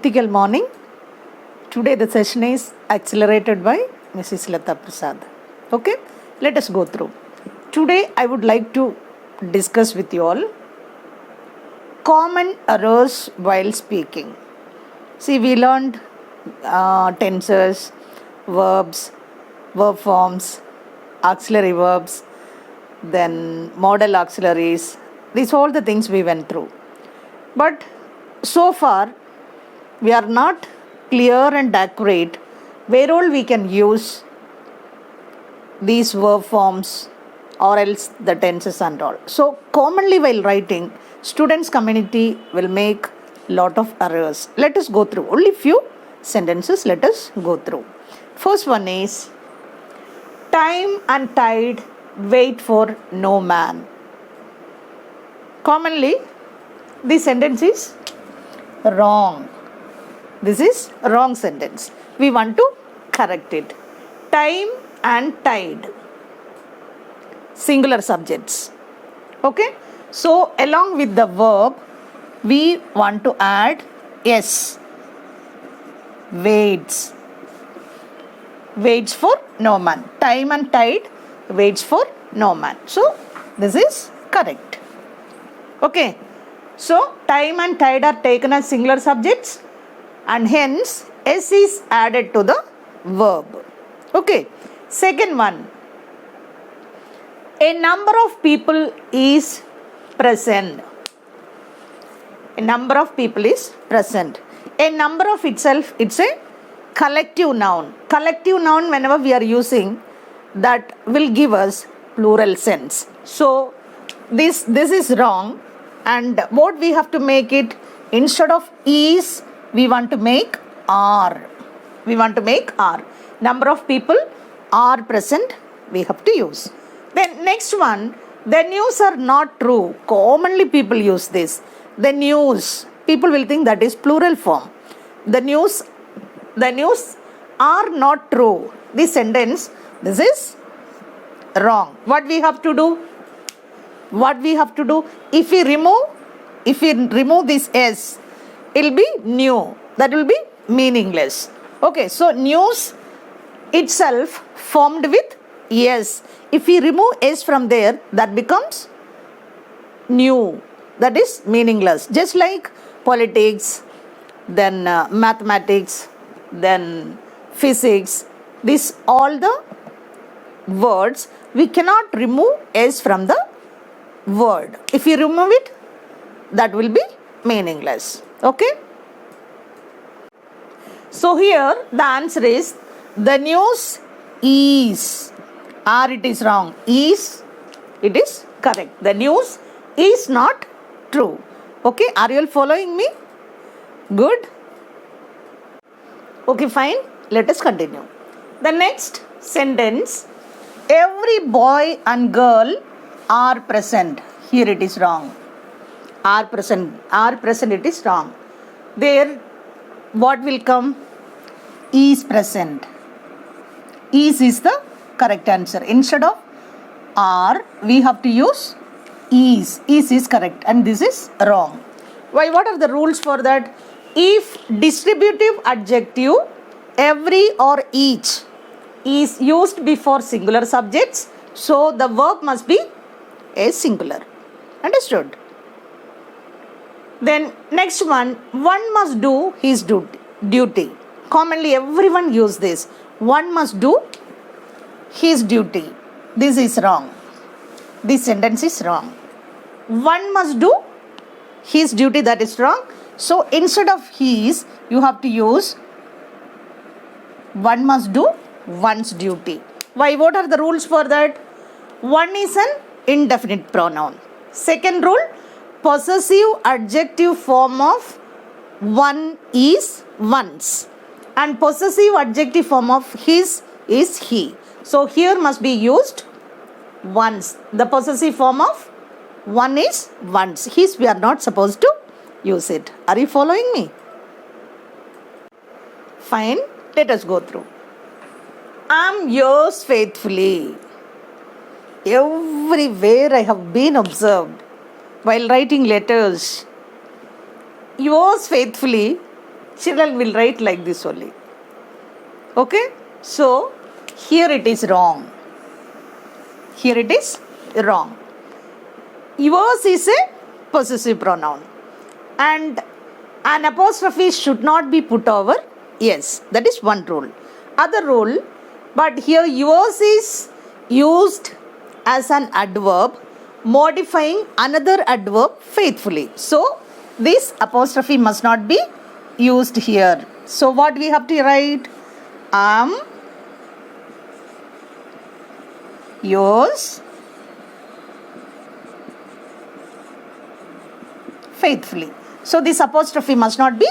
mythical morning. Today the session is accelerated by Mrs. Lata Prasad. Okay, let us go through. Today I would like to discuss with you all common errors while speaking. See, we learned tenses, verbs, verb forms, auxiliary verbs, then modal auxiliaries. These all the things we went through. But so far, we are not clear and accurate where all we can use these verb forms or else the tenses and all. So commonly while writing, students community will make lot of errors. Let us go through only few sentences. Let us go through. First one is time and tide wait for no man. Commonly this sentence is wrong. This is wrong sentence. We want to correct it. Time and tide, singular subjects. Okay. So along with the verb, we want to add s. Waits. Waits for no man. Time and tide waits for no man. So this is correct. Okay. So time and tide are taken as singular subjects and hence s is added to the verb. Okay. Second one. A number of people is present. A number of people is present. A number of itself, it's a collective noun. Collective noun, whenever we are using, that will give us plural sense. So this is wrong. And what we have to make it, instead of is, we want to make are. We want to make are. Number of people are present, we have to use. Then next one, the news are not true. Commonly people use this. The news, people will think that is plural form. The news are not true. This sentence, this is wrong. What we have to do? If we remove this s, it will be new. That will be meaningless. Okay, so news itself formed with s. If we remove s from there, that becomes new. That is meaningless. Just like politics, then mathematics, then physics. This all the words, we cannot remove s from the word. If you remove it, that will be meaningless. Okay. So here the answer is the news is, or it is wrong. Is, it is correct. The news is not true. Okay. Are you all following me? Good. Okay, fine. Let us continue. The next sentence, every boy and girl are present. Here it is wrong. Are present, it is wrong. There, what will come? Is present. Is the correct answer. Instead of are, we have to use is. Is correct and this is wrong. Why? What are the rules for that? If distributive adjective every or each is used before singular subjects, so the verb must be a singular. Understood? Then next one must do his duty. Commonly everyone use this. One must do his duty. This is wrong. This sentence is wrong. One must do his duty, that is wrong. So instead of his, you have to use one must do one's duty. Why? What are the rules for that? One is an indefinite pronoun. Second rule, possessive adjective form of one is one's and possessive adjective form of his is he. So here must be used one's. The possessive form of one is one's. His, we are not supposed to use it. Are you following me? Fine. Let us go through. I am yours faithfully. Everywhere I have been observed while writing letters, yours faithfully children will write like this only. Okay, so here it is wrong. Here it is wrong. Yours is a possessive pronoun, and an apostrophe should not be put over yes. That is one rule. Other rule, but here yours is used as an adverb modifying another adverb faithfully. So this apostrophe must not be used here. So what we have to write? Yours faithfully. So this apostrophe must not be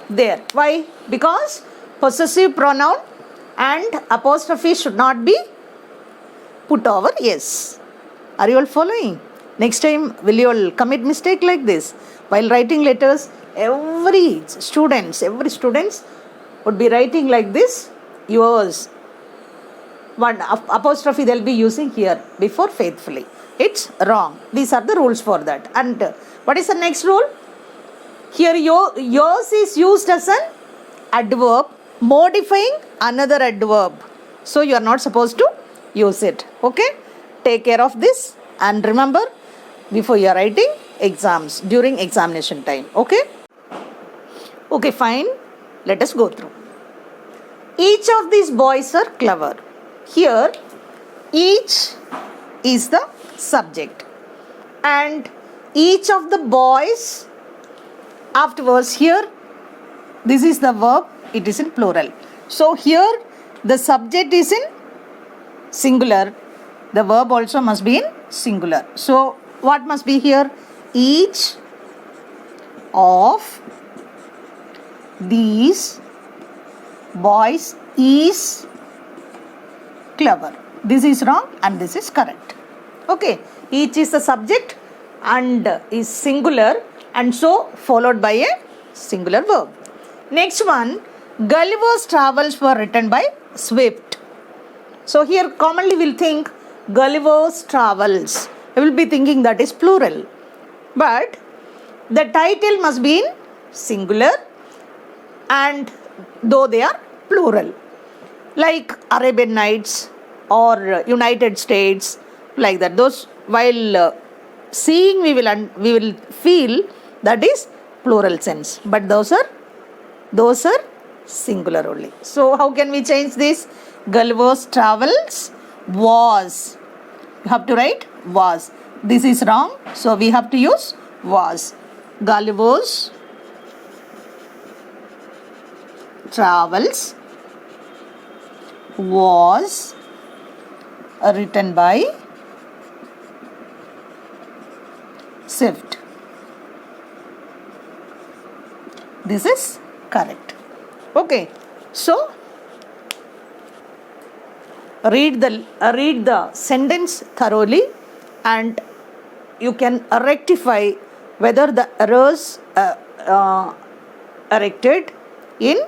there. Why? Because possessive pronoun and apostrophe should not be put over yes. Are you all following? Next time, will you all commit mistake like this? While writing letters, every students would be writing like this, yours. One apostrophe they'll be using here before faithfully. It's wrong. These are the rules for that. And what is the next rule? Here yours is used as an adverb modifying another adverb. So you are not supposed to use it. Okay? Take care of this and remember before you are writing exams during examination time. Okay? Okay, fine. Let us go through. Each of these boys are clever. Here, each is the subject and each of the boys afterwards here, this is the verb, it is in plural. So here the subject is in singular, the verb also must be in singular. So what must be here? Each of these boys is clever. This is wrong and this is correct. Okay, each is the subject and is singular and so followed by a singular verb. Next one, Gulliver's Travels were written by Swift. So here commonly we'll think Gulliver's Travels. We will be thinking that is plural. But the title must be in singular and though they are plural. Like Arabian Nights or United States, like that. Those while seeing we will feel that is plural sense, but those are singular only. So how can we change this? Gulliver's Travels was. You have to write was. This is wrong, so we have to use was. Gulliver's Travels was written by Swift. This is correct. Okay, so read the sentence thoroughly and you can rectify whether the errors are corrected in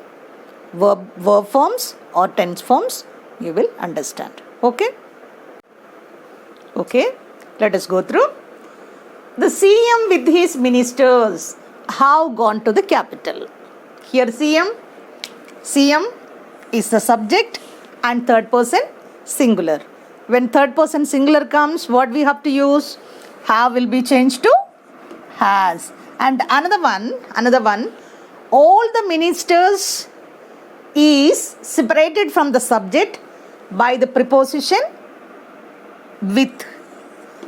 verb forms or tense forms. You will understand. Okay. Okay, let us go through. The CM with his ministers have gone to the capital. Here CM is the subject and third person singular. When third person singular comes, what we have to use? Have will be changed to has. And another one, all the ministers is separated from the subject by the preposition with.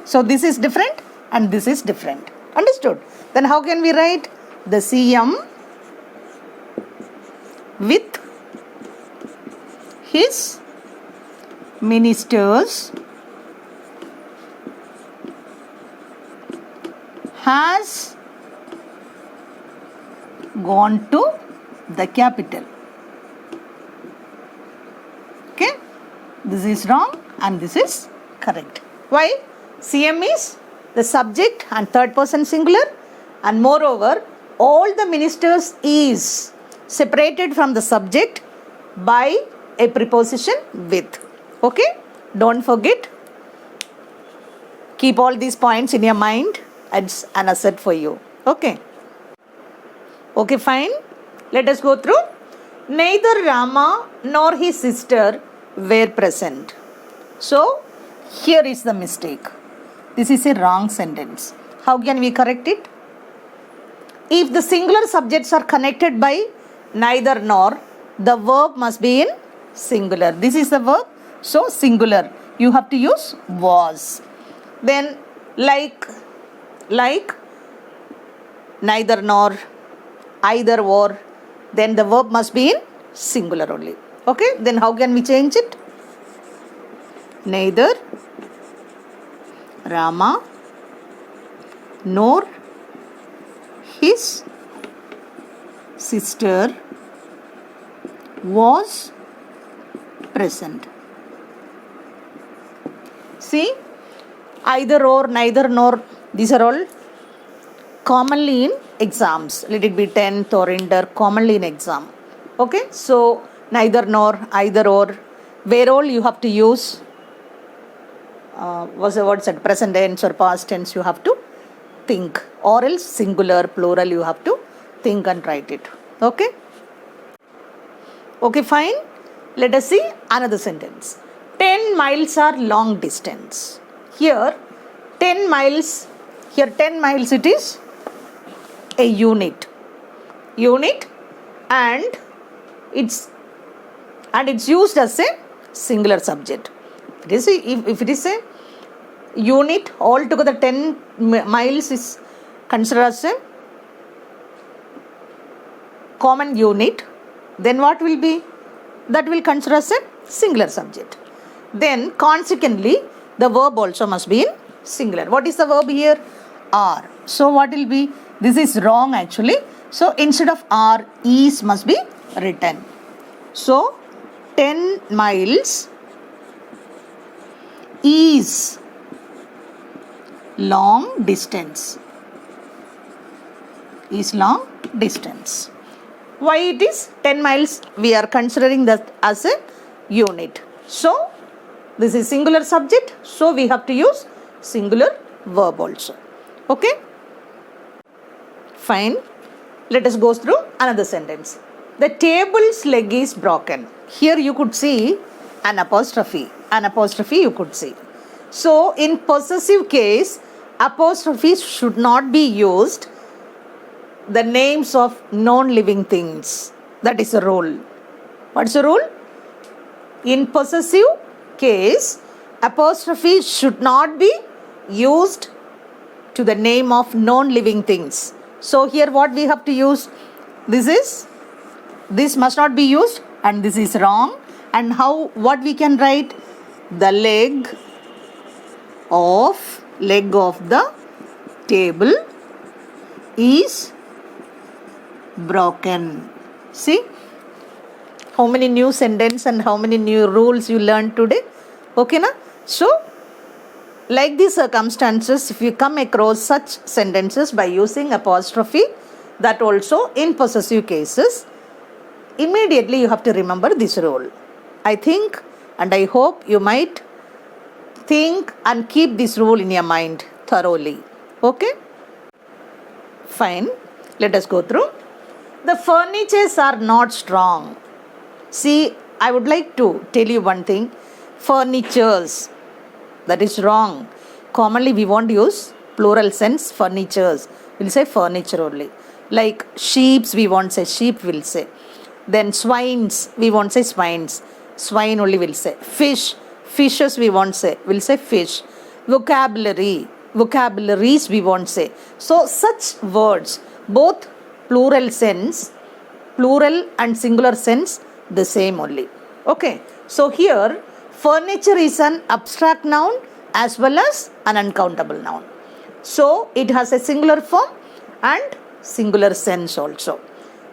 So this is different and this is different. Understood? Then how can we write? The CM with his ministers has gone to the capital. Okay? This is wrong and this is correct. Why? CM is the subject and third person singular, and moreover all the ministers is separated from the subject by a preposition with. Okay? Don't forget. Keep all these points in your mind. It's an asset for you. Okay? Okay, fine. Let us go through. Neither Rama nor his sister were present. So, here is the mistake. This is a wrong sentence. How can we correct it? If the singular subjects are connected by neither nor, the verb must be in singular. This is the verb. So, singular. You have to use was. Then, like, neither nor, either or, then the verb must be in singular only. Okay, then how can we change it? Neither Rama nor his sister was present. See, either or, neither nor, these are all commonly in exams. Let it be 10th or inter, commonly in exam. Okay, so neither nor, either or, where all you have to use was the word said present tense or past tense, you have to think, or else singular, plural, you have to think and write it. Okay, okay, fine. Let us see another sentence. 10 miles are long distance. Here 10 miles, it is a unit, and it's used as a singular subject. If it is a unit, altogether 10 miles is considered as a common unit, then what will be? That will consider as a singular subject. Then consequently, the verb also must be in singular. What is the verb here? Are. So what will be? This is wrong actually. So instead of are, is must be written. So 10 miles is long distance. Is long distance. Why it is 10 miles? We are considering that as a unit. So this is singular subject. So we have to use singular verb also. Okay. Fine. Let us go through another sentence. The table's leg is broken. Here you could see an apostrophe. An apostrophe you could see. So in possessive case, apostrophes should not be used the names of non-living things. That is a rule. What's the rule? In possessive case, apostrophe should not be used to the name of non-living things. So here what we have to use? This must not be used, and this is wrong. And what we can write? The leg of the table is broken. See how many new sentences and how many new rules you learned today. Okay na? So like these circumstances, if you come across such sentences by using apostrophe, that also in possessive cases, immediately you have to remember this rule. I think and I hope you might think and keep this rule in your mind thoroughly. Okay? Fine. Let us go through. The furnitures are not strong. See, I would like to tell you one thing. Furnitures. That is wrong. Commonly we won't use plural sense furnitures. We'll say furniture only. Like sheeps, we won't say sheep, we'll say. Then swines, we won't say swines. Swine only we'll say. Fishes we won't say. We'll say fish. Vocabularies we won't say. So such words, both plural and singular sense, the same only. Okay. So here, furniture is an abstract noun as well as an uncountable noun. So it has a singular form and singular sense also.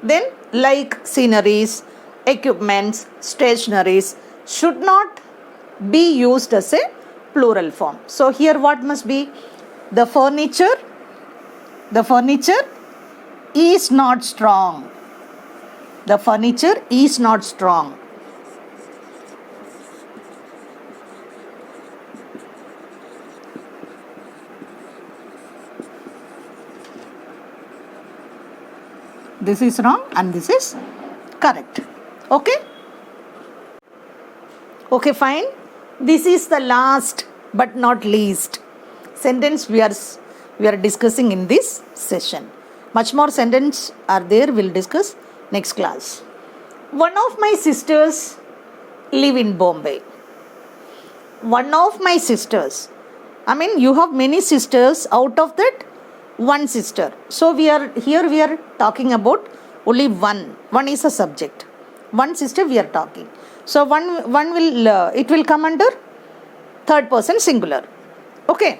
Then like sceneries, equipments, stationaries should not be used as a plural form. So here what must be? The furniture is not strong. The furniture is not strong. This is wrong and this is correct. Okay? Okay, fine. This is the last but not least sentence we are discussing in this session. Much more sentences are there. We'll discuss next class. One of my sisters live in Bombay. One of my sisters. I mean, you have many sisters. Out of that, one sister. So we are talking about only one. One is a subject. One sister we are talking. So one will it will come under third person singular. Okay.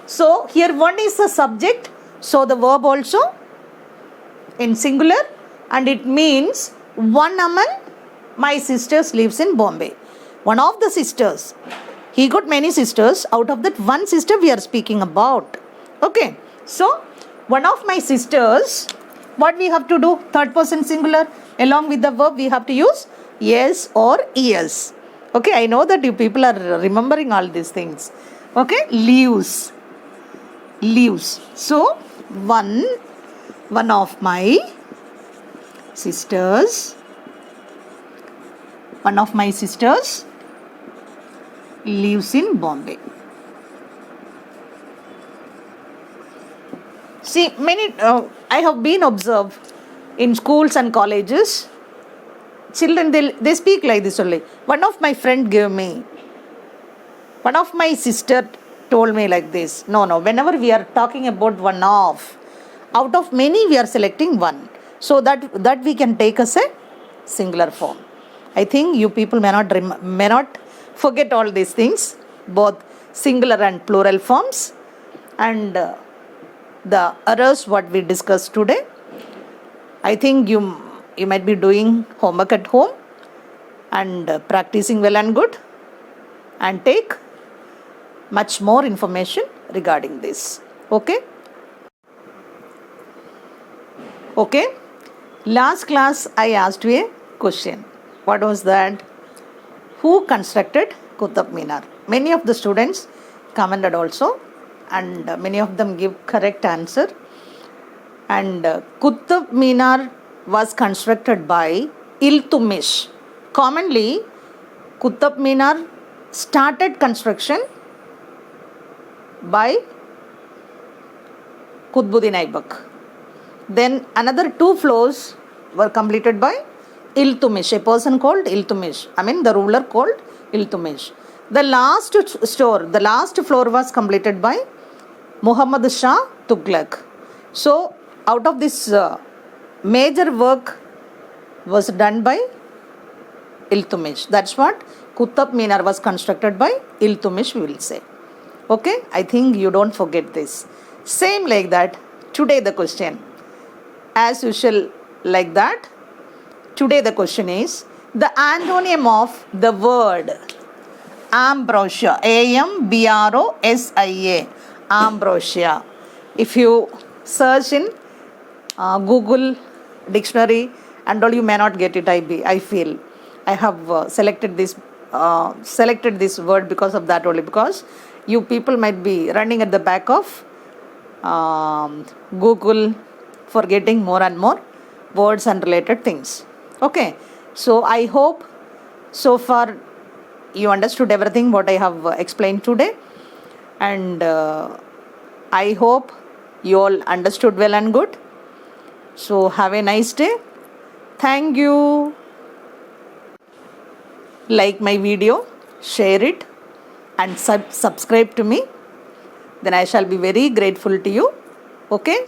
So here one is the subject. So the verb also in singular, and it means one among my sisters lives in Bombay. One of the sisters. He got many sisters. Out of that, one sister we are speaking about. Okay. So one of my sisters, what we have to do? Third person singular. Along with the verb, we have to use yes or es. Okay. I know that you people are remembering all these things. Okay. Lives. So one of my sisters lives in Bombay. See, many I have been observed in schools and colleges. Children, they speak like this only. One of my friend gave me. One of my sister told me like this. No. Whenever we are talking about one of, out of many we are selecting one, so that we can take as a singular form. I think you people may not forget all these things, both singular and plural forms, and the errors what we discussed today. I think you might be doing homework at home and practicing well and good, and take much more information regarding this. Okay. Last class I asked you a question. What was that? Who constructed Qutub Minar? Many of the students commented also, and many of them give correct answer. And Qutub Minar was constructed by Iltutmish. Commonly, Qutub Minar started construction by Qutbuddin Aibak. Then another 2 floors were completed by Iltutmish, a person called Iltutmish. I mean the ruler called Iltutmish. The last floor was completed by Muhammad Shah Tughlaq. So out of this major work was done by Iltutmish. That's what Qutub Minar was constructed by Iltutmish, we will say. Okay, I think you don't forget this. Same like that, today the question. As usual like that, today the question is the antonym of the word ambrosia. Ambrosia. Ambrosia. If you search in Google dictionary and all, you may not get it. I feel I have selected this word because of that only, because you people might be running at the back of Google for getting more and more words and related things. Okay, so I hope so far you understood everything what I have explained today, and I hope you all understood well and good. So have a nice day. Thank you. Like my video, share it, and subscribe to me. Then I shall be very grateful to you. Okay.